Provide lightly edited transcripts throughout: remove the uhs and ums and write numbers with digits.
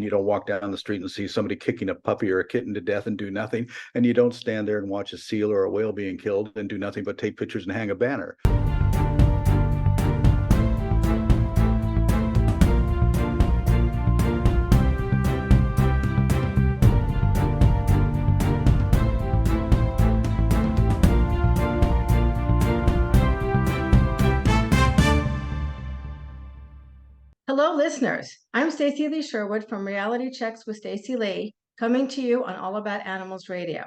you don't walk down the street and see somebody kicking a puppy or a kitten to death and do nothing. And you don't stand there and watch a seal or a whale being killed and do nothing but take pictures and hang a banner. Hello, listeners. I'm Staci-lee Sherwood from Reality Checks with Staci-lee, coming to you on All About Animals Radio.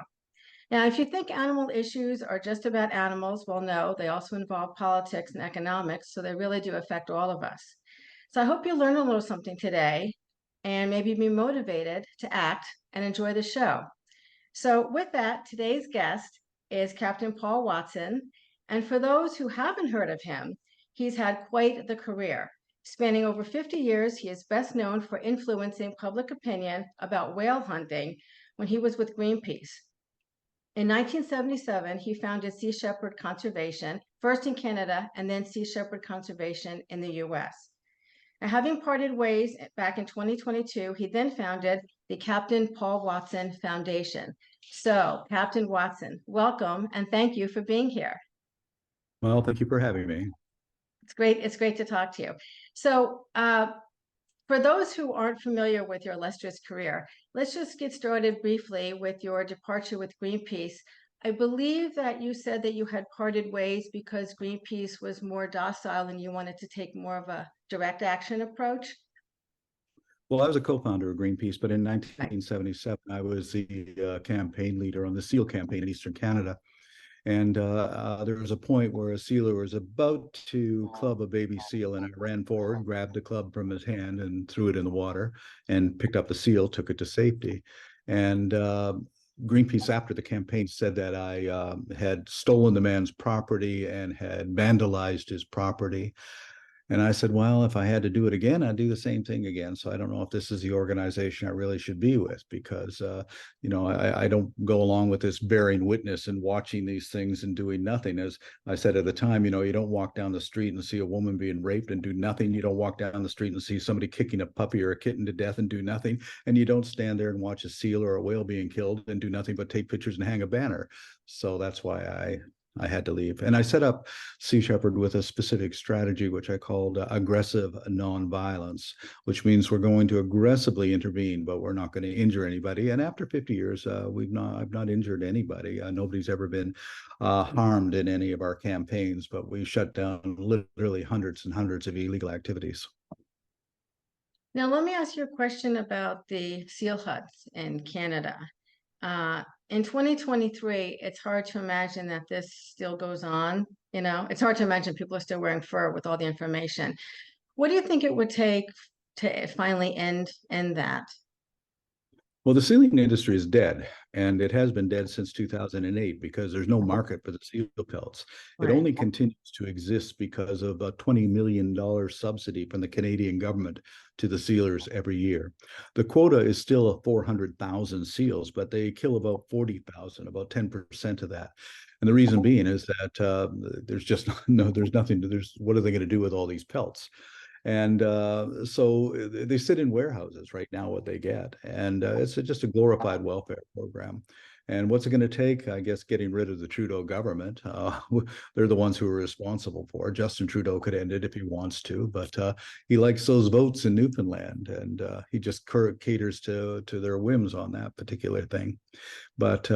Now, if you think animal issues are just about animals, well, no, they also involve politics and economics, so they really do affect all of us. So I hope you learn a little something today and maybe be motivated to act and enjoy the show. So with that, today's guest is Captain Paul Watson. And for those who haven't heard of him, he's had quite the career. Spanning over 50 years, he is best known for influencing public opinion about whale hunting when he was with Greenpeace. In 1977, he founded Sea Shepherd Conservation, first in Canada and then Sea Shepherd Conservation in the US. Now, having parted ways back in 2022, he then founded the Captain Paul Watson Foundation. So, Captain Watson, welcome and thank you for being here. Well, thank you for having me. It's great to talk to you. So, for those who aren't familiar with your illustrious career, let's just get started briefly with your departure with Greenpeace. I believe that you said that you had parted ways because Greenpeace was more docile and you wanted to take more of a direct action approach. Well, I was a co-founder of Greenpeace, but in 1977, I was the campaign leader on the seal campaign in Eastern Canada. And there was a point where a sealer was about to club a baby seal, and I ran forward, grabbed the club from his hand and threw it in the water and picked up the seal, took it to safety. And Greenpeace, after the campaign, said that I had stolen the man's property and had vandalized his property. And I said, well, if I had to do it again, I'd do the same thing again. So I don't know if this is the organization I really should be with, because, I don't go along with this bearing witness and watching these things and doing nothing. As I said at the time, you don't walk down the street and see a woman being raped and do nothing. You don't walk down the street and see somebody kicking a puppy or a kitten to death and do nothing. And you don't stand there and watch a seal or a whale being killed and do nothing but take pictures and hang a banner. So that's why I had to leave. And I set up Sea Shepherd with a specific strategy, which I called aggressive nonviolence, which means we're going to aggressively intervene, but we're not going to injure anybody. And after 50 years, I've not injured anybody. Nobody's ever been harmed in any of our campaigns, but we shut down literally hundreds and hundreds of illegal activities. Now, let me ask you a question about the seal huts in Canada. In 2023, it's hard to imagine that this still goes on. It's hard to imagine people are still wearing fur with all the information. What do you think it would take to finally end that? Well, the sealing industry is dead, and it has been dead since 2008 because there's no market for the seal pelts. It only continues to exist because of a $20 million subsidy from the Canadian government to the sealers every year. The quota is still 400,000 seals, but they kill about 40,000, about 10% of that. And the reason being is that there's just what are they going to do with all these pelts? And so they sit in warehouses right now, what they get. And it's just a glorified welfare program. And what's it going to take? I guess getting rid of the Trudeau government. They're the ones who are responsible for it. Justin Trudeau could end it if he wants to, but he likes those votes in Newfoundland, and he just caters to their whims on that particular thing. But,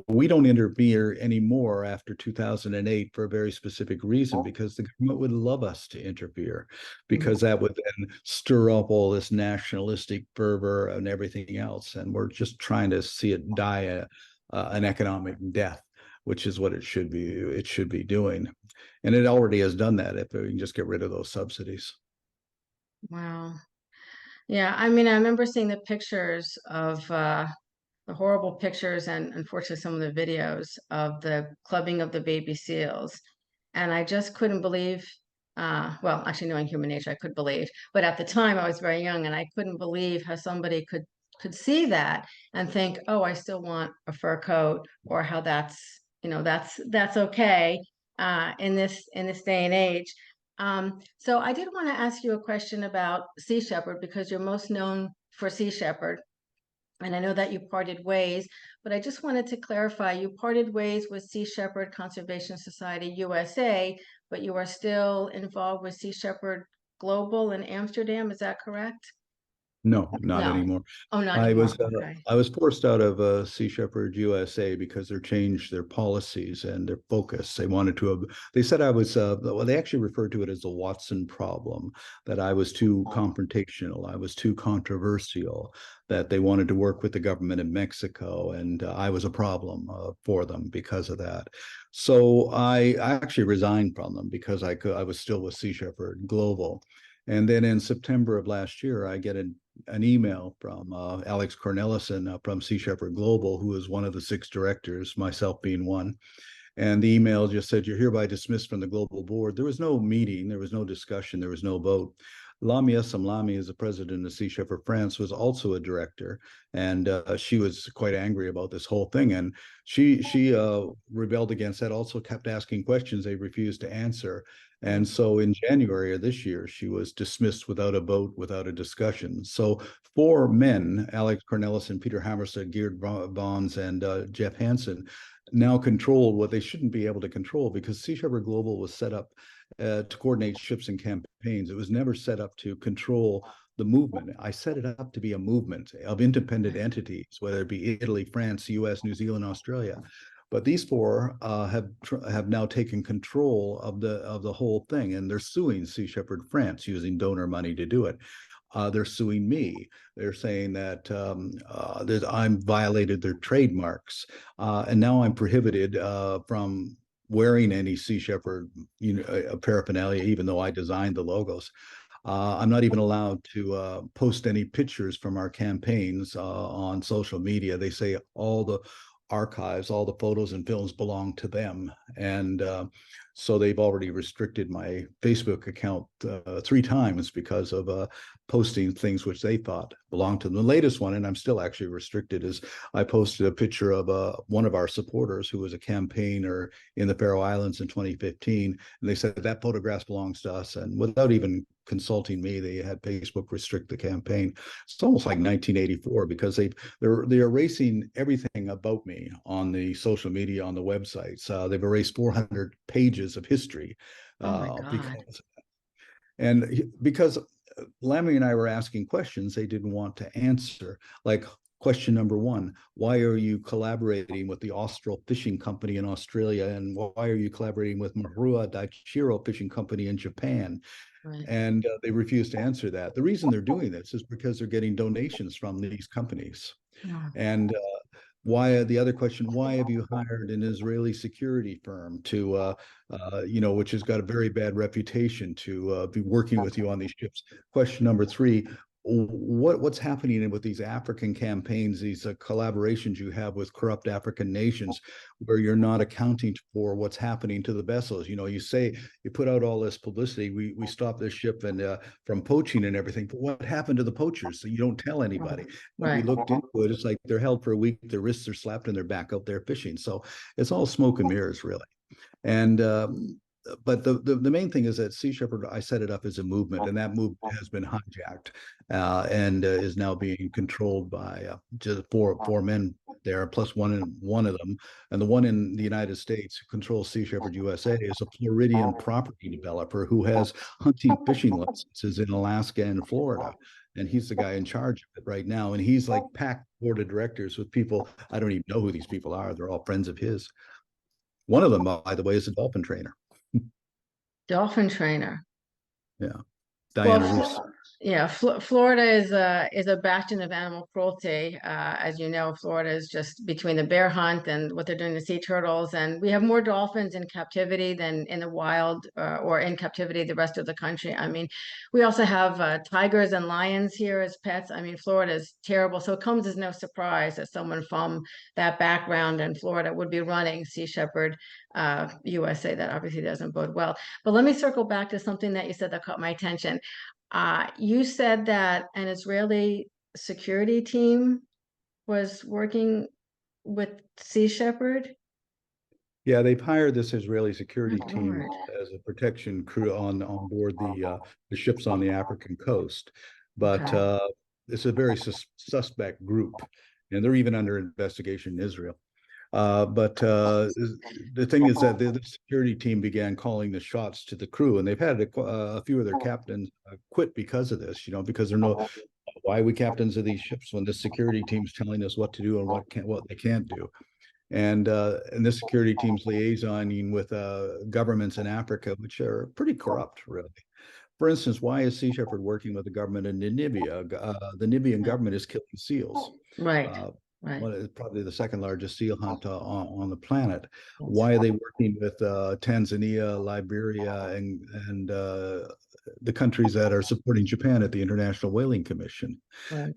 we don't interfere anymore after 2008 for a very specific reason, because the government would love us to interfere, because that would then stir up all this nationalistic fervor and everything else. And we're just trying to see it die an economic death, which is what it should be doing. And it already has done that if we can just get rid of those subsidies. Wow. Yeah, I mean, I remember seeing the pictures of the horrible pictures and unfortunately some of the videos of the clubbing of the baby seals. And I just couldn't believe, well, actually knowing human nature, I could believe, but at the time I was very young and I couldn't believe how somebody could see that and think, oh, I still want a fur coat, or how that's okay in this day and age. So I did want to ask you a question about Sea Shepherd, because you're most known for Sea Shepherd. And I know that you parted ways, but I just wanted to clarify, you parted ways with Sea Shepherd Conservation Society USA, but you are still involved with Sea Shepherd Global in Amsterdam, is that correct? No, not No. anymore. Oh, not I anymore. was Okay. I was forced out of Sea Shepherd USA because they changed their policies and their focus. They wanted to. They said I was. Well, they actually referred to it as the Watson problem. That I was too confrontational. I was too controversial. That they wanted to work with the government in Mexico, and I was a problem for them because of that. So I actually resigned from them because I was still with Sea Shepherd Global. And then in September of last year, I get an email from Alex Cornelissen from Sea Shepherd Global, who is one of the 6 directors, myself being one. And the email just said, "You're hereby dismissed from the global board." There was no meeting, there was no discussion, there was no vote. Lamia Samlami, as the president of Sea Shepherd France, was also a director, and she was quite angry about this whole thing. And she rebelled against that. Also, kept asking questions they refused to answer. And so, in January of this year, she was dismissed without a vote, without a discussion. So, 4 men, Alex Cornelissen, Peter Hammerstedt, Geert Bonds, and Jeff Hansen, now control what they shouldn't be able to control, because Sea Shepherd Global was set up to coordinate ships and campaigns. It was never set up to control the movement. I set it up to be a movement of independent entities, whether it be Italy, France, US, New Zealand, Australia. But these 4 have now taken control of the whole thing, and they're suing Sea Shepherd France using donor money to do it. They're suing me. They're saying that I'm violated their trademarks, and now I'm prohibited from wearing any Sea Shepherd paraphernalia, even though I designed the logos. I'm not even allowed to post any pictures from our campaigns on social media. They say all the archives, all the photos and films belong to them. And so they've already restricted my Facebook account 3 times because of posting things which they thought belonged to them. The latest one, and I'm still actually restricted, is I posted a picture of one of our supporters who was a campaigner in the Faroe Islands in 2015. And they said that photograph belongs to us. And without even consulting me, they had Facebook restrict the campaign. It's almost like 1984, because they're erasing everything about me on the social media, on the websites. They've erased 400 pages of history. Oh my God. Because Lammy and I were asking questions they didn't want to answer, like question number 1: why are you collaborating with the Austral Fishing Company in Australia, and why are you collaborating with Marua Daichiro Fishing Company in Japan? Right. And they refuse to answer that. The reason they're doing this is because they're getting donations from these companies. Yeah. And why? The other question: why have you hired an Israeli security firm to, which has got a very bad reputation, to be working with you on these ships? Question number 3: what's happening with these African campaigns, these collaborations you have with corrupt African nations, where you're not accounting for what's happening to the vessels? You say you put out all this publicity, we stop this ship and from poaching and everything, but what happened to the poachers? So you don't tell anybody. When we Right. looked into it, it's like they're held for a week, their wrists are slapped, and they're back out there fishing. So it's all smoke and mirrors, really. And but the main thing is that Sea Shepherd, I set it up as a movement, and that movement has been hijacked and is now being controlled by just four men there, plus one of them, and the one in the United States who controls Sea Shepherd USA is a Floridian property developer who has hunting fishing licenses in Alaska and Florida. And he's the guy in charge of it right now. And he's like packed board of directors with people. I don't even know who these people are. They're all friends of his. One of them, by the way, is a dolphin trainer. Dolphin trainer. Yeah, Well, Diana Roos. yeah, Florida is a bastion of animal cruelty. As you know, Florida is just between the bear hunt and what they're doing to sea turtles, and we have more dolphins in captivity than in the wild or in captivity the rest of the country. I mean, we also have tigers and lions here as pets. I mean, Florida is terrible, so it comes as no surprise that someone from that background in Florida would be running Sea Shepherd USA. That obviously doesn't bode well. But let me circle back to something that you said that caught my attention. You said that an Israeli security team was working with Sea Shepherd. Yeah, they've hired this Israeli security Oh, team Lord. as a protection crew on board the ships on the African coast. But Okay. it's a very suspect group, and they're even under investigation in Israel. But the thing is that the security team began calling the shots to the crew, and they've had a few of their captains quit because of this. Because they're no, why are we captains of these ships when the security team's telling us what to do and what they can't do? And this security team's liaisoning with governments in Africa, which are pretty corrupt, really. For instance, why is Sea Shepherd working with the government in Namibia? The Namibian government is killing seals. Right. Right. Probably the second largest seal hunt on the planet. Why are they working with Tanzania, Liberia, and the countries that are supporting Japan at the International Whaling Commission? Right.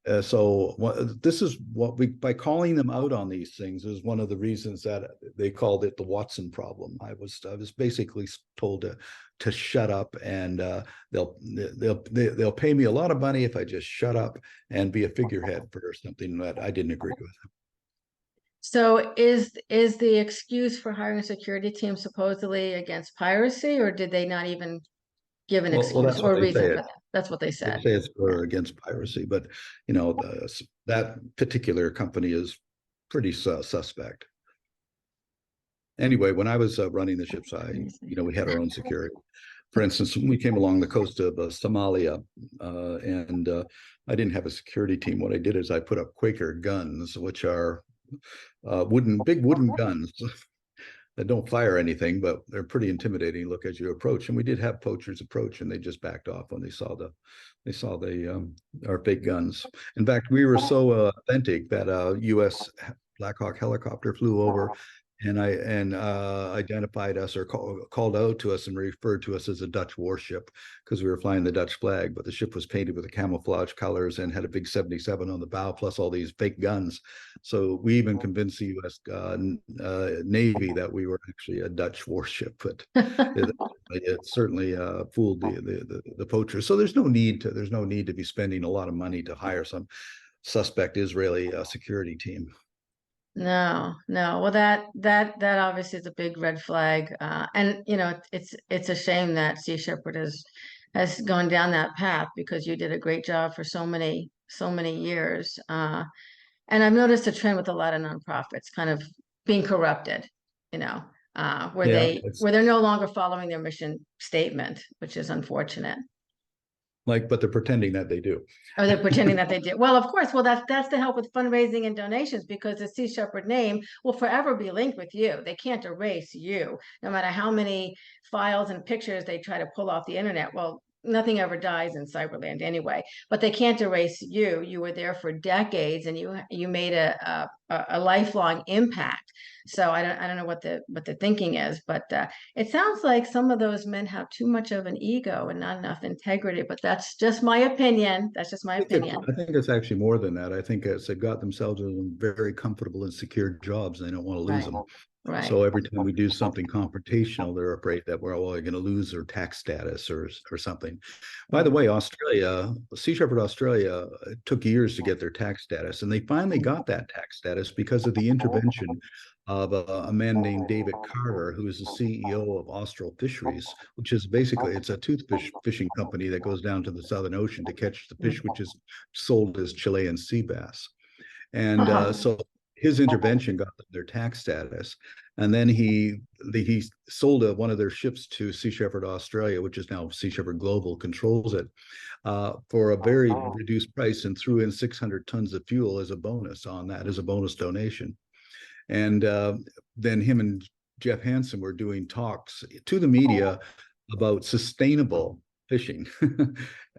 This is what by calling them out on these things is one of the reasons that they called it the Watson problem. I was basically told to shut up, and they'll pay me a lot of money if I just shut up and be a figurehead for something that I didn't agree with. So is the excuse for hiring a security team supposedly against piracy, or did they not even give an excuse or reason for that? That's what they said. They say it's against piracy, but that particular company is pretty suspect. Anyway, when I was running the ships, we had our own security. For instance, when we came along the coast of Somalia, and I didn't have a security team. What I did is I put up Quaker guns, which are big wooden guns that don't fire anything, but they're pretty intimidating look as you approach. And we did have poachers approach, and they just backed off when they saw our big guns. In fact, we were so authentic that a U.S. Black Hawk helicopter flew over and identified us or called out to us and referred to us as a Dutch warship because we were flying the Dutch flag, but the ship was painted with the camouflage colors and had a big 77 on the bow, plus all these fake guns. So we even convinced the U.S. Navy that we were actually a Dutch warship, but it certainly fooled the poachers. So there's no need to be spending a lot of money to hire some suspect Israeli security team. No. Well, that obviously is a big red flag, and it's a shame that Sea Shepherd has gone down that path because you did a great job for so many years. And I've noticed a trend with a lot of nonprofits kind of being corrupted, where they're no longer following their mission statement, which is unfortunate. But they're pretending that they do. Or they're pretending that they did. Well, of course. Well, that's to help with fundraising and donations because the Sea Shepherd name will forever be linked with you. They can't erase you, no matter how many files and pictures they try to pull off the internet. Well, nothing ever dies in cyberland anyway, but they can't erase you. You were there for decades, and you made a lifelong impact. So I don't know what the thinking is, but it sounds like some of those men have too much of an ego and not enough integrity. But that's just my opinion. That's just my opinion. I think it's actually more than that. I think they've got themselves in very comfortable and secure jobs, and they don't want to lose them. Right. So every time we do something confrontational, they're afraid that we're going to lose their tax status or something. By the way, Sea Shepherd Australia, it took years to get their tax status, and they finally got that tax status because of the intervention of a man named David Carter, who is the CEO of Austral Fisheries, which is basically, it's a toothfish fishing company that goes down to the Southern Ocean to catch the fish, which is sold as Chilean sea bass. And so his intervention got them their tax status. And then he sold one of their ships to Sea Shepherd Australia, which is now Sea Shepherd Global, controls it, for a very reduced price, and threw in 600 tons of fuel as a bonus on that, as a bonus donation. And then him and Jeff Hansen were doing talks to the media about sustainable fishing.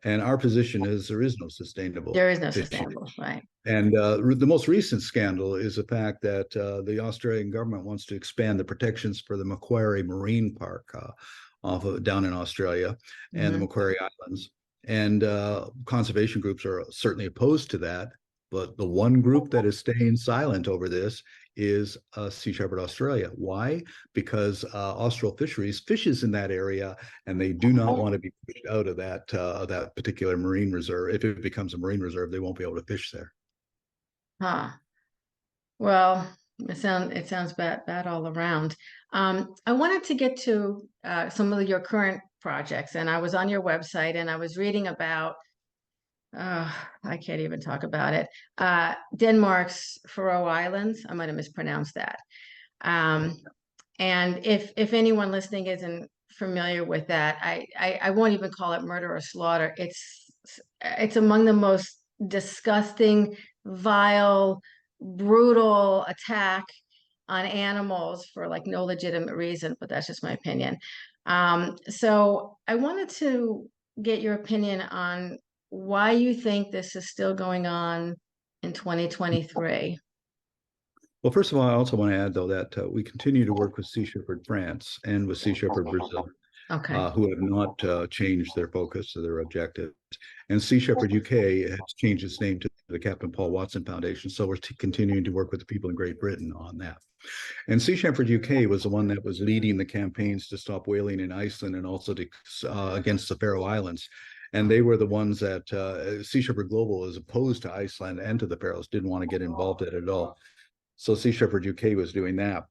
And our position is there is no sustainable sustainable, right. And the most recent scandal is the fact that the Australian government wants to expand the protections for the Macquarie Marine Park down in Australia and the Macquarie Islands. And conservation groups are certainly opposed to that. But the one group that is staying silent over this is Sea Shepherd Australia. Why? Because Austral Fisheries fishes in that area, and they do not want to be pushed out of that particular marine reserve. If it becomes a marine reserve, they won't be able to fish there. Well, it sounds bad all around. I wanted to get to some of your current projects, and I was on your website and I was reading about I can't even talk about it. Denmark's Faroe Islands. I might have mispronounced that. Um, and if anyone listening isn't familiar with that, I won't even call it murder or slaughter. It's among the most disgusting, vile, brutal attack on animals for like no legitimate reason, but that's just my opinion. So I wanted to get your opinion on why you think this is still going on in 2023. Well, first of all, I also want to add, though, that we continue to work with Sea Shepherd France and with Sea Shepherd Brazil, Okay. who have not changed their focus or their objectives. And Sea Shepherd UK has changed its name to the Captain Paul Watson Foundation. So we're continuing to work with the people in Great Britain on that. And Sea Shepherd UK was the one that was leading the campaigns to stop whaling in Iceland and also to, against the Faroe Islands. And they were the ones that Sea Shepherd Global is opposed to Iceland and to the Faroes, didn't want to get involved in it at all. So Sea Shepherd UK was doing that.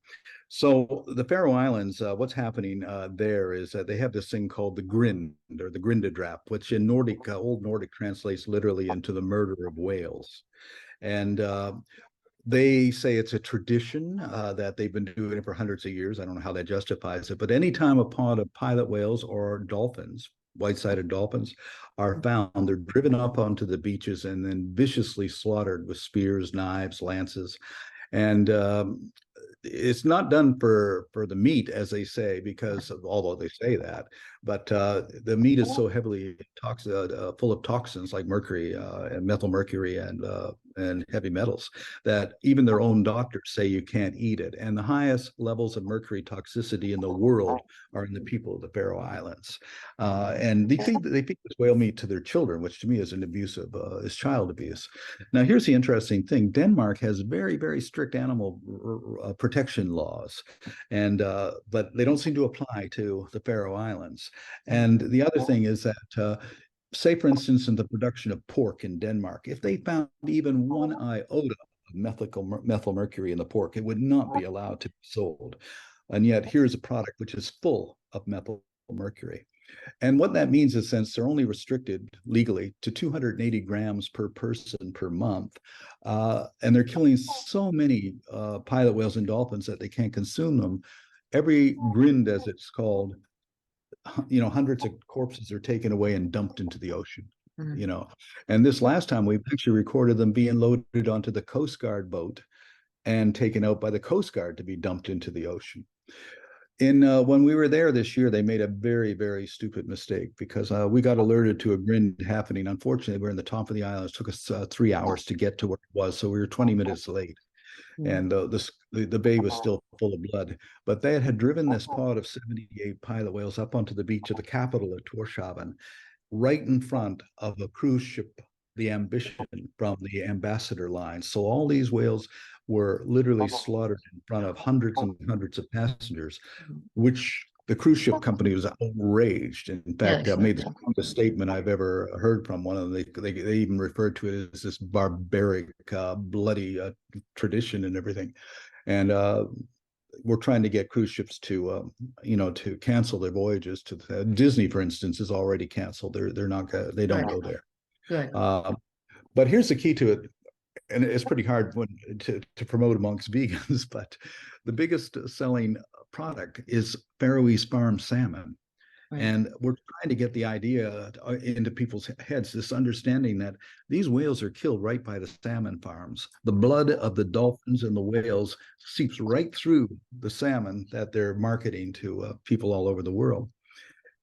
So the Faroe Islands, what's happening there is that they have this thing called the grind or the grindadrap, which in Nordic, Old Nordic translates literally into the murder of whales. And they say it's a tradition that they've been doing it for hundreds of years. I don't know how that justifies it, but anytime a pod of pilot whales or dolphins, white-sided dolphins, are found, they're driven up onto the beaches and then viciously slaughtered with spears, knives, lances. And it's not done for the meat, as they say, because although they say that, but the meat is so heavily full of toxins like mercury and methyl mercury and heavy metals that even their own doctors say you can't eat it. And the highest levels of mercury toxicity in the world are in the people of the Faroe Islands. And they feed this whale meat to their children, which to me is an is child abuse. Now, here's the interesting thing. Denmark has very, very strict animal protection laws, and but they don't seem to apply to the Faroe Islands. And the other thing is that say, for instance, in the production of pork in Denmark, if they found even one iota of methyl mercury in the pork, it would not be allowed to be sold. And yet here's a product which is full of methyl mercury. And what that means is, since they're only restricted legally to 280 grams per person per month, and they're killing so many pilot whales and dolphins that they can't consume them, every grind, as it's called, hundreds of corpses are taken away and dumped into the ocean. And this last time we actually recorded them being loaded onto the Coast Guard boat and taken out by the Coast Guard to be dumped into the ocean. When we were there this year, they made a very, very stupid mistake because we got alerted to a grind happening. Unfortunately, we're in the top of the island. It took us 3 hours to get to where it was, so we were 20 minutes late. And the bay was still full of blood. But they had driven this pod of 78 pilot whales up onto the beach of the capital of Tórshavn, right in front of a cruise ship, the Ambition, from the Ambassador line. So all these whales were literally slaughtered in front of hundreds and hundreds of passengers, which the cruise ship company was outraged. In fact, made the strongest statement I've ever heard from one of them. They even referred to it as this barbaric, bloody tradition and everything. And we're trying to get cruise ships to, to cancel their voyages. To Disney, for instance, is already canceled. They're not. They don't go there. Good. But here's the key to it. And it's pretty hard to promote amongst vegans, but the biggest selling product is Faroese farm salmon. Right. And we're trying to get the idea into people's heads, this understanding that these whales are killed right by the salmon farms. The blood of the dolphins and the whales seeps right through the salmon that they're marketing to people all over the world.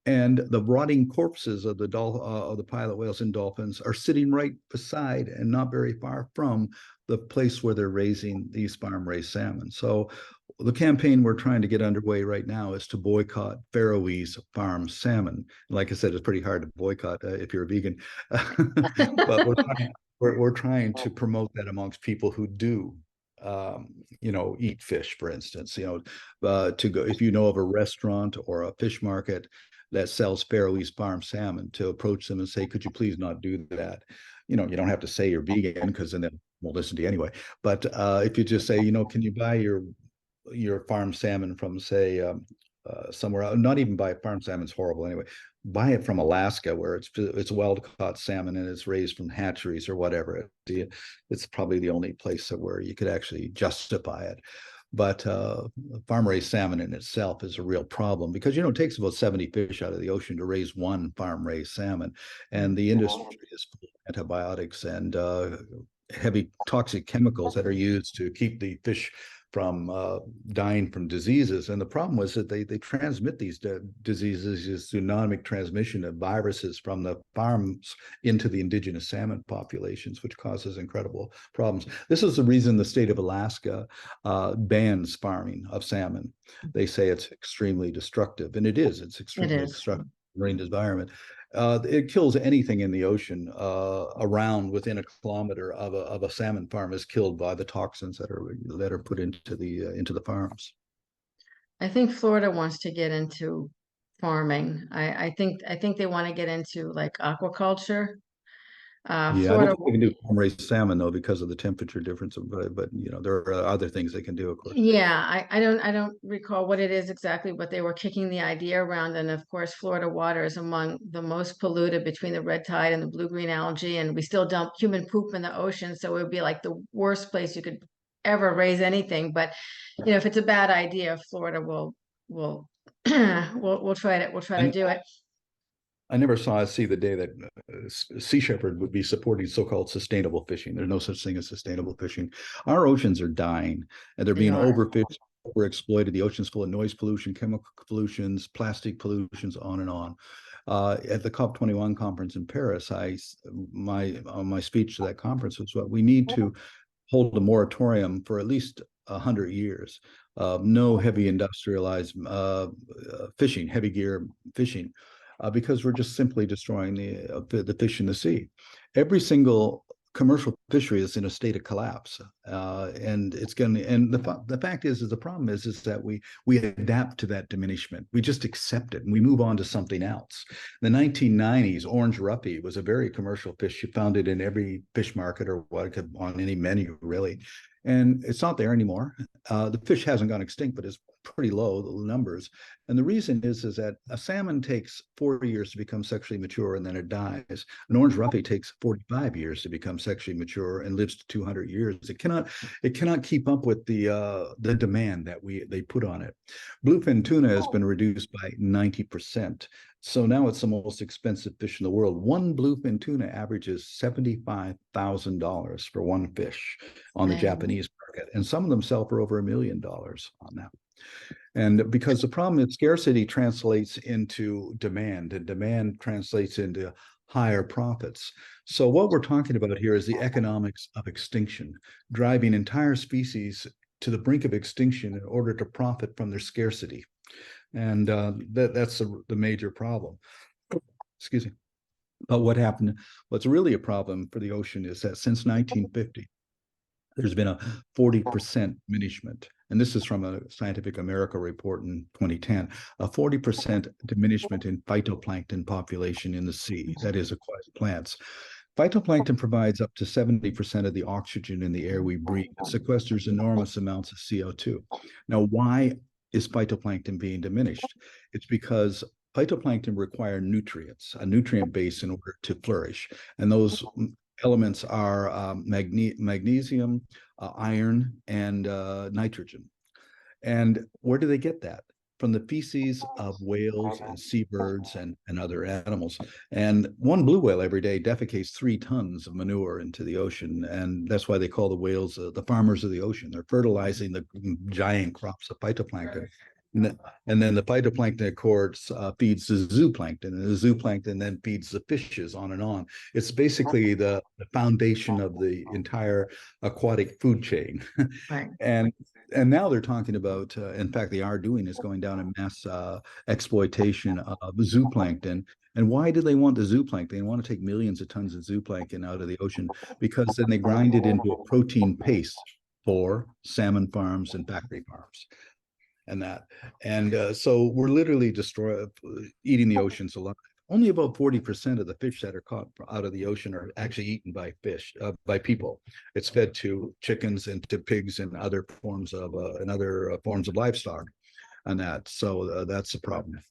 And the rotting corpses of the pilot whales and dolphins are sitting right beside and not very far from the place where they're raising these farm-raised salmon. So the campaign we're trying to get underway right now is to boycott Faroese farm salmon. Like I said, it's pretty hard to boycott if you're a vegan, but we're trying to promote that amongst people who do eat fish, for instance. To go, if you know of a restaurant or a fish market that sells Faroese farm salmon, to approach them and say, could you please not do that? You don't have to say you're vegan, because then they won't listen to you anyway. But if you just say, can you buy your farm salmon from, say, somewhere else? Not even buy farm salmon's horrible anyway. buy it from Alaska, where it's wild caught salmon and it's raised from hatcheries or whatever. It's probably the only place where you could actually justify it. But farm raised salmon in itself is a real problem because, you know, it takes about 70 fish out of the ocean to raise one farm raised salmon. And the industry is full of antibiotics and heavy toxic chemicals that are used to keep the fish from dying from diseases. And the problem was that they transmit these diseases as zoonotic transmission of viruses from the farms into the indigenous salmon populations, which causes incredible problems. This is the reason the state of Alaska bans farming of salmon. They say it's extremely destructive, and it is. It's extremely destructive marine environment. It kills anything in the ocean around within a kilometer of a salmon farm is killed by the toxins that are put into the farms. I think Florida wants to get into farming. I think they want to get into like aquaculture. Yeah, I don't think they can do farm raised salmon though because of the temperature difference. But you know, there are other things they can do, of course. Yeah, I don't recall what it is exactly, but they were kicking the idea around. And of course, Florida water is among the most polluted between the red tide and the blue-green algae, and we still dump human poop in the ocean, so it would be like the worst place you could ever raise anything. But you know, if it's a bad idea, Florida will we'll try to do it. I never see the day that Sea Shepherd would be supporting so-called sustainable fishing. There's no such thing as sustainable fishing. Our oceans are dying, and they're being overfished, overexploited. The ocean's full of noise pollution, chemical pollutions, plastic pollutions, on and on. At the COP21 conference in Paris, my speech to that conference was what we need to hold a moratorium for at least 100 years. No heavy industrialized fishing, heavy gear fishing. Because we're just simply destroying the fish in the sea. Every single commercial fishery is in a state of collapse, and it's going to. And the fact is the problem is that we adapt to that diminishment. We just accept it and we move on to something else. In the 1990s, orange ruppy was a very commercial fish. You found it in every fish market or on any menu, really. And it's not there anymore. The fish hasn't gone extinct, but it's pretty low, the numbers. And the reason is that a salmon takes 4 years to become sexually mature and then it dies. An orange ruppy takes 45 years to become sexually mature and lives to 200 years. It cannot keep up with the demand that they put on it. Bluefin tuna has been reduced by 90%. So now it's the most expensive fish in the world. One bluefin tuna averages $75,000 for one fish on the Japanese market, and some of them sell for over $1 million on that. And because the problem is scarcity translates into demand, and demand translates into higher profits. So what we're talking about here is the economics of extinction, driving entire species to the brink of extinction in order to profit from their scarcity. And that's the major problem. Excuse me. But what's really a problem for the ocean is that since 1950, there's been a 40% diminishment. And this is from a Scientific America report in 2010, a 40% diminishment in phytoplankton population in the sea, that is aquatic plants. Phytoplankton provides up to 70% of the oxygen in the air we breathe. It sequesters enormous amounts of CO2. Now, why is phytoplankton being diminished? It's because phytoplankton require nutrients, a nutrient base in order to flourish. And those elements are magnesium, iron, and nitrogen. And where do they get that? From the feces of whales and seabirds and other animals. And one blue whale every day defecates 3 tons of manure into the ocean. And that's why they call the whales the farmers of the ocean. They're fertilizing the giant crops of phytoplankton. And then the phytoplankton, of course, feeds the zooplankton, and the zooplankton then feeds the fishes, on and on. It's basically the foundation of the entire aquatic food chain. Right. And now they're talking about, in fact, they are doing is going down in mass exploitation of zooplankton. And why do they want the zooplankton? They want to take millions of tons of zooplankton out of the ocean because then they grind it into a protein paste for salmon farms and factory farms. So we're literally eating the oceans alive. Only about 40% of the fish that are caught out of the ocean are actually eaten by by people. It's fed to chickens and to pigs and other forms of livestock, and that. So that's the problem.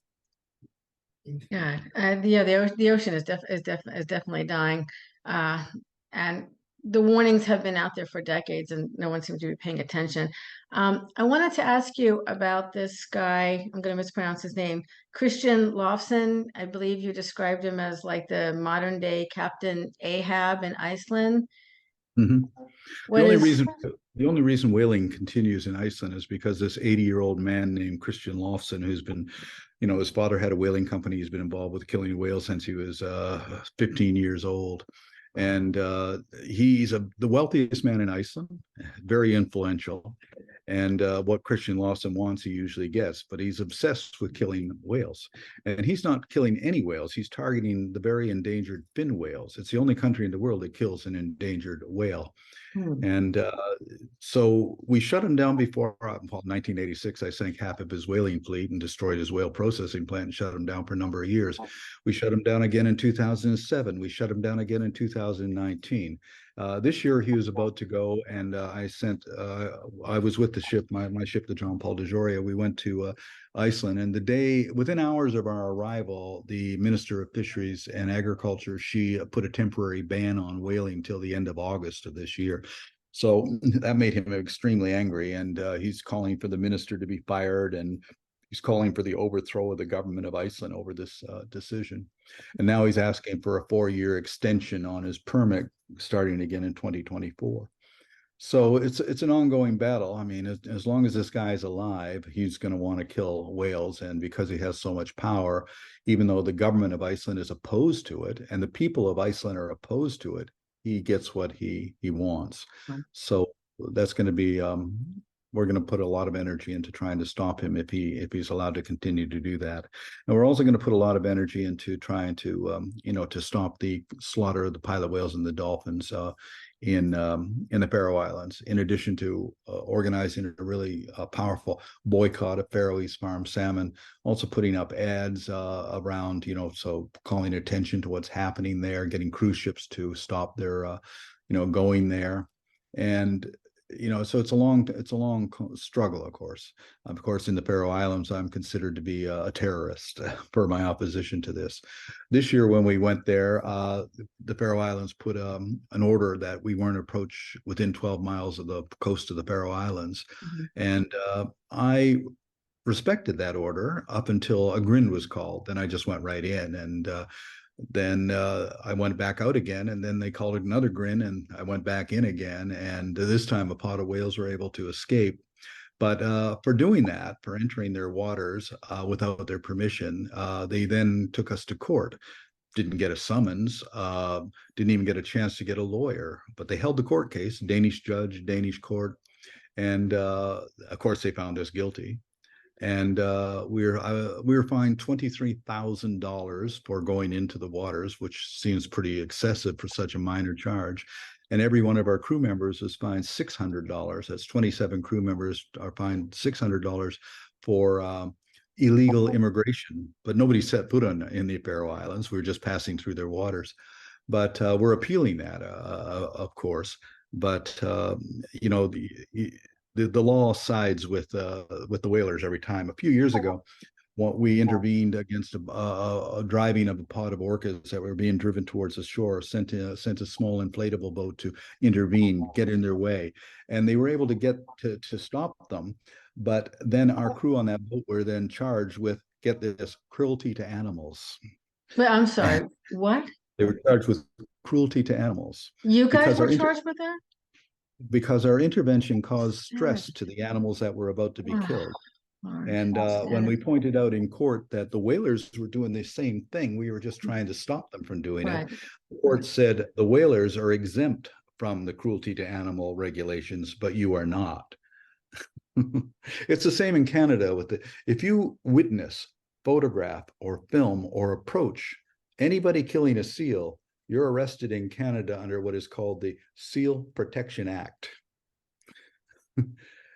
Yeah, yeah, the ocean is definitely dying, and the warnings have been out there for decades, and no one seems to be paying attention. I wanted to ask you about this guy. I'm going to mispronounce his name, Christian Lofson. I believe you described him as like the modern day Captain Ahab in Iceland. Mhm. The What only is? reason the only reason whaling continues in Iceland is because this 80-year-old man named Christian Lofson, who's been, his father had a whaling company. He's been involved with killing whales since he was 15 years old. And he's the wealthiest man in Iceland, very influential. And what Christian Lawson wants, he usually gets, but he's obsessed with killing whales. And he's not killing any whales. He's targeting the very endangered fin whales. It's the only country in the world that kills an endangered whale. Hmm. And so we shut him down before, 1986. I sank half of his whaling fleet and destroyed his whale processing plant and shut him down for a number of years. We shut him down again in 2007. We shut him down again in 2019. This year he was about to go, and I was with the ship, my ship, the John Paul de Joria. We went to Iceland, and within hours of our arrival, the Minister of Fisheries and Agriculture, she put a temporary ban on whaling till the end of August of this year. So that made him extremely angry, and he's calling for the minister to be fired, and he's calling for the overthrow of the government of Iceland over this decision. And now he's asking for a 4-year extension on his permit starting again in 2024. So it's an ongoing battle. I mean, as long as this guy's alive, he's going to want to kill whales, and because he has so much power, even though the government of Iceland is opposed to it and the people of Iceland are opposed to it, he gets what he wants. So that's going to be we're going to put a lot of energy into trying to stop him if he's allowed to continue to do that. And we're also going to put a lot of energy into trying to to stop the slaughter of the pilot whales and the dolphins in the Faroe Islands, in addition to organizing a really powerful boycott of Faroese farm salmon, also putting up ads around, so calling attention to what's happening there, getting cruise ships to stop their, going there. And so it's a long struggle, of course. Of course, in the Faroe Islands, I'm considered to be a terrorist for my opposition to this. This year, when we went there, the Faroe Islands put an order that we weren't approached within 12 miles of the coast of the Faroe Islands. Mm-hmm. And I respected that order up until a grin was called. Then I just went right in, and then I went back out again, and then they called it another grin, and I went back in again. And this time, a pod of whales were able to escape. But for doing that, for entering their waters without their permission, they then took us to court. Didn't get a summons, didn't even get a chance to get a lawyer, but they held the court case, Danish judge, Danish court. And of course, they found us guilty. And we were fined $23,000 for going into the waters, which seems pretty excessive for such a minor charge. And every one of our crew members was fined $600. That's 27 crew members are fined $600 for illegal immigration. But nobody set foot in the Faroe Islands. We were just passing through their waters. But we're appealing that, of course. But the law sides with the whalers every time. A few years ago, we intervened against a driving of a pod of orcas that were being driven towards the shore. Sent a small inflatable boat to intervene, get in their way, and they were able to get to stop them. But then our crew on that boat were then charged with, get this, cruelty to animals. But I'm sorry, And what? they were charged with cruelty to animals. You guys were charged with that? Because our intervention caused stress to the animals that were about to be killed. And when we pointed out in court that the whalers were doing the same thing, we were just trying to stop them from doing it. The court said the whalers are exempt from the cruelty to animal regulations, but you are not. It's the same in Canada if you witness, photograph, or film or approach anybody killing a seal, you're arrested in Canada under what is called the Seal Protection Act.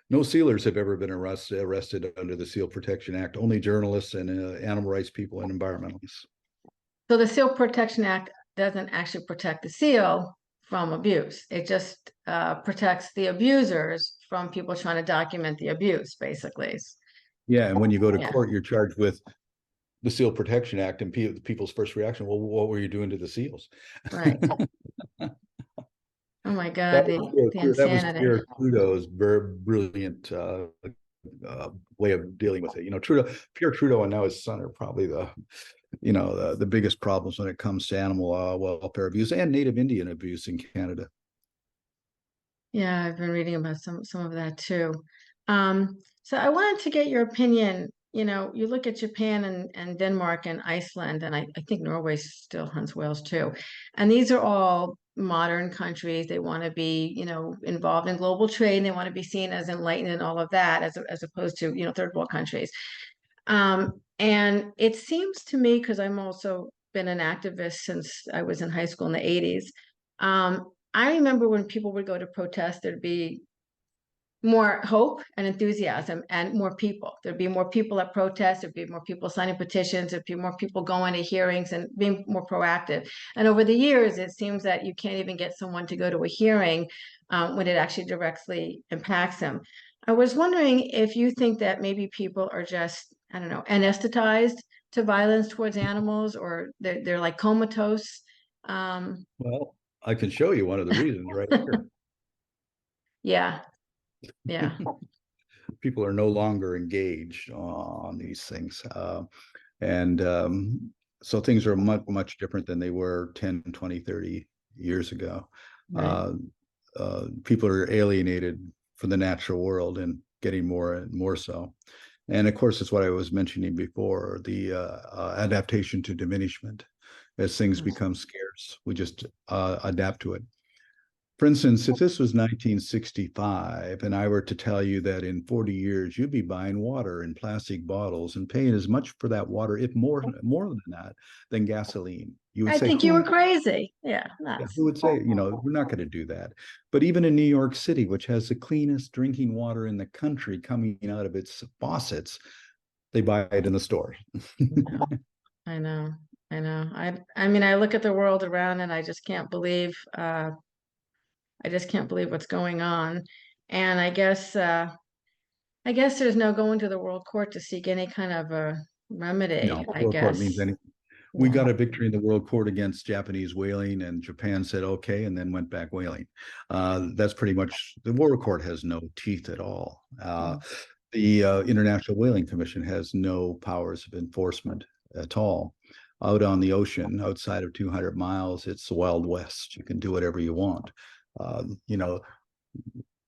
No sealers have ever been arrested under the Seal Protection Act, only journalists and animal rights people and environmentalists. So the Seal Protection Act doesn't actually protect the seal from abuse. It just protects the abusers from people trying to document the abuse, basically. Yeah, and when you go to court, you're charged with the Seal Protection Act, and people's first reaction, well, what were you doing to the seals? Right. Oh my God, That the was insanity. Pierre Trudeau's very brilliant way of dealing with it. Pierre Trudeau and now his son are probably the biggest problems when it comes to animal welfare abuse and Native Indian abuse in Canada. Yeah, I've been reading about some of that too. So I wanted to get your opinion. You look at Japan and Denmark and Iceland, and I think Norway still hunts whales too. And these are all modern countries. They want to be, involved in global trade. They want to be seen as enlightened and all of that, as opposed to, third world countries. And it seems to me, because I'm also been an activist since I was in high school in the 80s. I remember when people would go to protest, there'd be more hope and enthusiasm and more people. There'd be more people at protests, there'd be more people signing petitions, there'd be more people going to hearings and being more proactive. And over the years, it seems that you can't even get someone to go to a hearing when it actually directly impacts them. I was wondering if you think that maybe people are just, I don't know, anesthetized to violence towards animals, or they're like comatose. Well, I can show you one of the reasons right here. Yeah, yeah. People are no longer engaged on these things. And so things are much, much different than they were 10, 20, 30 years ago. Right. People are alienated from the natural world and getting more and more so. And of course, it's what I was mentioning before, the adaptation to diminishment. As things become scarce, we just adapt to it. For instance, if this was 1965 and I were to tell you that in 40 years you'd be buying water in plastic bottles and paying as much for that water, if more than that, than gasoline, you would I say, think you were crazy. Yeah, who would say, we're not going to do that. But even in New York City, which has the cleanest drinking water in the country coming out of its faucets, they buy it in the store. I know. I know. I mean, I look at the world around and I just can't believe what's going on. And I guess there's no going to the World Court to seek any kind of a remedy, No, I World Court means guess. anything. We Yeah, got a victory in the World Court against Japanese whaling, and Japan said okay, and then went back whaling. That's pretty much the World Court has no teeth at all. The International Whaling Commission has no powers of enforcement at all. Out on the ocean, outside of 200 miles, it's the Wild West. You can do whatever you want. You know,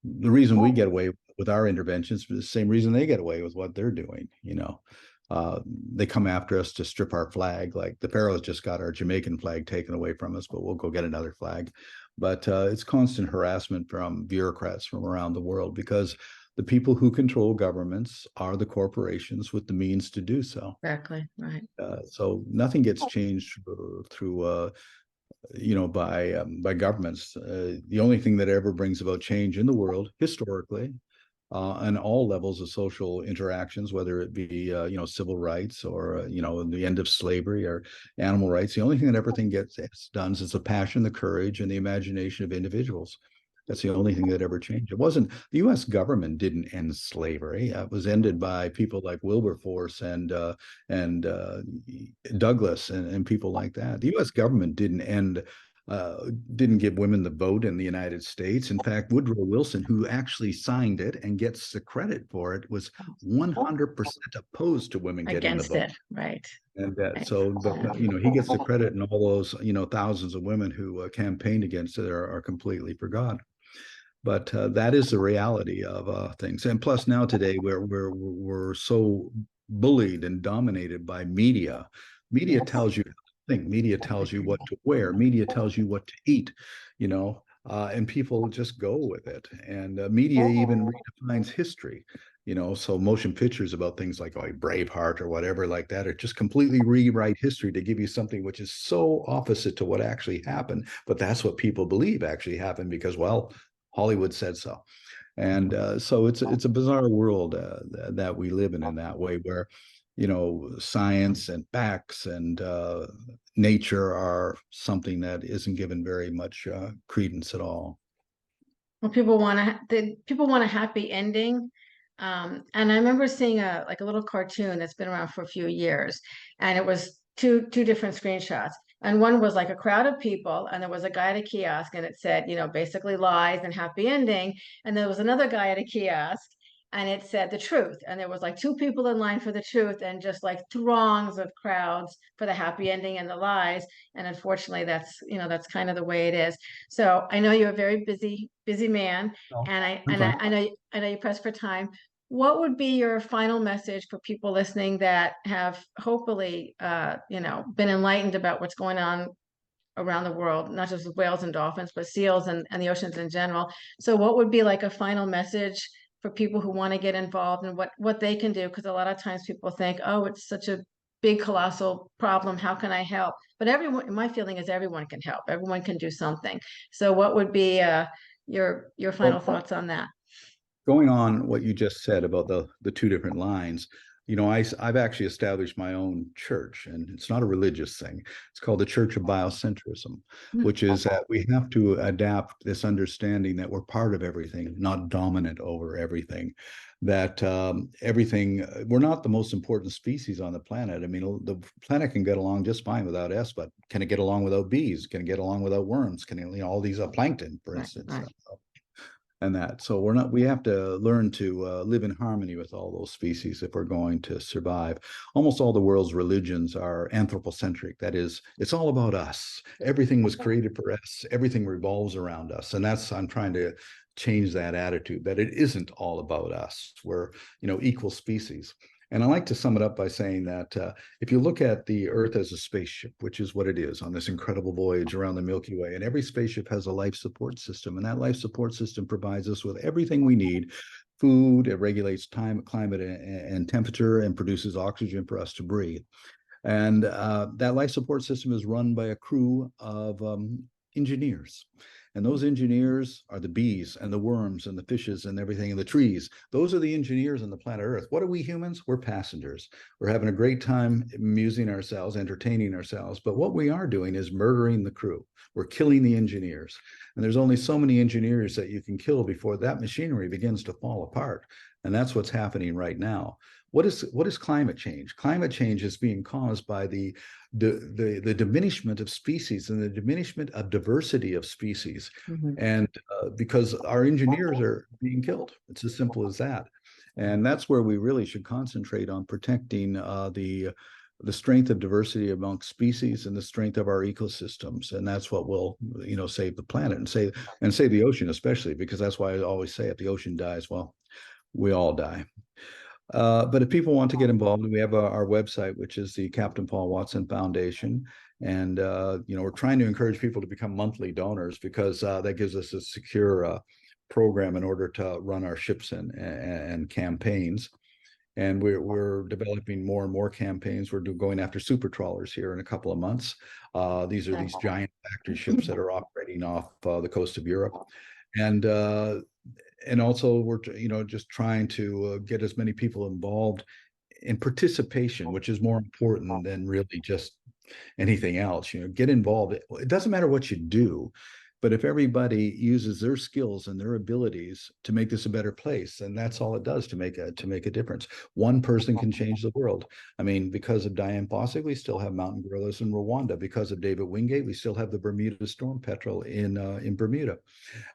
the reason we get away with our interventions is the same reason they get away with what they're doing. They come after us to strip our flag. Like the Faroes just got our Jamaican flag taken away from us, but we'll go get another flag. But it's constant harassment from bureaucrats from around the world because the people who control governments are the corporations with the means to do so. exactly. Right. So nothing gets changed through by governments. The only thing that ever brings about change in the world historically on all levels of social interactions, whether it be civil rights or the end of slavery or animal rights, the only thing that everything gets done is the passion, the courage, and the imagination of individuals. That's the only thing that ever changed. It wasn't the U.S. government didn't end slavery. It was ended by people like Wilberforce and Douglas and people like that. The U.S. government didn't give women the vote in the United States. In fact, Woodrow Wilson, who actually signed it and gets the credit for it, was 100% opposed to women getting the Against vote. it. Right. And Right. but he gets the credit, and all those thousands of women who campaigned against it are completely forgotten. But that is the reality of things. And plus, now today we're so bullied and dominated by media. Media Yes. tells you think. Media tells you what to wear. Media tells you what to eat. And people just go with it. And media even redefines history. So motion pictures about things like Braveheart or whatever like that are just completely rewrite history to give you something which is so opposite to what actually happened. But that's what people believe actually happened because, well, Hollywood said so. And so it's a bizarre world that we live in that way, where science and facts and nature are something that isn't given very much credence at all. Well, people want a happy ending, And I remember seeing like a little cartoon that's been around for a few years, and it was two different screenshots. And one was like a crowd of people, and there was a guy at a kiosk, and it said, basically lies and happy ending. And there was another guy at a kiosk, and it said the truth. And there was like two people in line for the truth, and just like throngs of crowds for the happy ending and the lies. And unfortunately, that's kind of the way it is. So I know you're a very busy man, No, and I I'm and fine. I know you press for time. What would be your final message for people listening that have hopefully, been enlightened about what's going on around the world, not just with whales and dolphins, but seals and the oceans in general? So what would be like a final message for people who want to get involved and what they can do? Because a lot of times people think, oh, it's such a big, colossal problem. How can I help? But my feeling is everyone can help. Everyone can do something. So what would be your final Well, thoughts on that? going on what you just said about the two different lines, I've actually established my own church, and it's not a religious thing. It's called the Church of Biocentrism, which is that we have to adapt this understanding that we're part of everything, not dominant over everything. That everything, we're not the most important species on the planet. I mean, the planet can get along just fine without us, but can it get along without bees? Can it get along without worms? Can it, all these plankton, for Right, instance. right. And that. So we have to learn to live in harmony with all those species if we're going to survive. Almost all the world's religions are anthropocentric. That is, it's all about us. Everything was created for us. Everything revolves around us. And I'm trying to change that attitude, that it isn't all about us. We're, equal species. And I like to sum it up by saying that if you look at the Earth as a spaceship, which is what it is on this incredible voyage around the Milky Way, and every spaceship has a life support system, and that life support system provides us with everything we need: food, it regulates time, climate, and temperature, and produces oxygen for us to breathe. And that life support system is run by a crew of engineers. And those engineers are the bees and the worms and the fishes and everything in the trees. Those are the engineers on the planet Earth. What are we humans? We're passengers. We're having a great time amusing ourselves, entertaining ourselves. But what we are doing is murdering the crew. We're killing the engineers. And there's only so many engineers that you can kill before that machinery begins to fall apart. And that's what's happening right now. What is climate change? Climate change is being caused by the diminishment of species and the diminishment of diversity of species, and because our engineers are being killed. It's as simple as that, and that's where we really should concentrate on protecting the strength of diversity amongst species and the strength of our ecosystems, and that's what will save the planet and save the ocean, especially because that's why I always say if the ocean dies, well, we all die. But if people want to get involved, we have our website, which is the Captain Paul Watson Foundation. And, we're trying to encourage people to become monthly donors because that gives us a secure program in order to run our ships and campaigns. And we're developing more and more campaigns. We're going after super trawlers here in a couple of months. These are these giant factory ships that are operating off the coast of Europe. And also we're just trying to get as many people involved in participation, which is more important than really just anything else. Get involved. It doesn't matter what you do, but if everybody uses their skills and their abilities to make this a better place, and that's all it does to make a difference. One person can change the world. I mean, because of Diane Fossey, we still have mountain gorillas in Rwanda. Because of David Wingate, we still have the Bermuda storm petrel in Bermuda.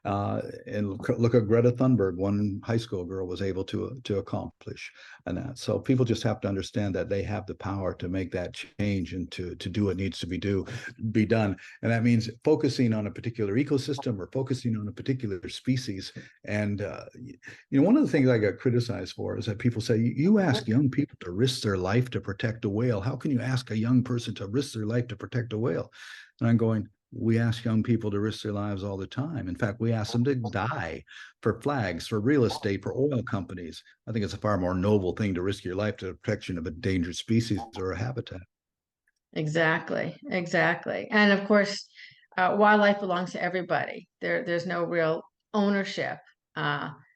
And look at Greta Thunberg, one high school girl was able to accomplish and that. So people just have to understand that they have the power to make that change and to do what needs to be done. And that means focusing on a particular ecosystem or focusing on a particular species. And one of the things I got criticized for is that people say, you ask young people to risk their life to protect a whale. How can you ask a young person to risk their life to protect a whale? And I'm going, we ask young people to risk their lives all the time. In fact, we ask them to die for flags, for real estate, for oil companies. I think it's a far more noble thing to risk your life to the protection of a endangered species or a habitat. Exactly, exactly. And of course, wildlife belongs to everybody. There's no real ownership.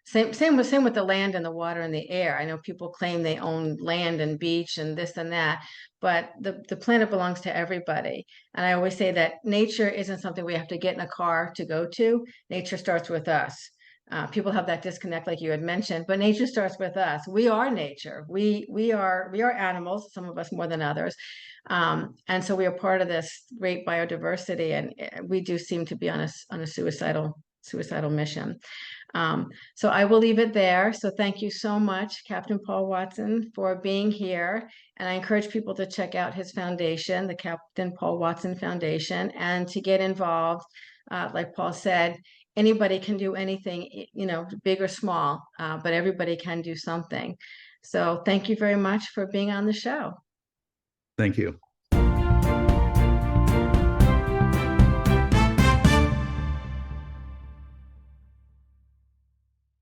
Same with the land and the water and the air. I know people claim they own land and beach and this and that, but the planet belongs to everybody. And I always say that nature isn't something we have to get in a car to go to. Nature starts with us. People have that disconnect, like you had mentioned, but nature starts with us. We are nature. We are animals, some of us more than others. And so we are part of this great biodiversity, and we do seem to be on a suicidal mission. So I will leave it there. So thank you so much, Captain Paul Watson, for being here. And I encourage people to check out his foundation, the Captain Paul Watson Foundation, and to get involved. Like Paul said, anybody can do anything, big or small, but everybody can do something. So thank you very much for being on the show. Thank you.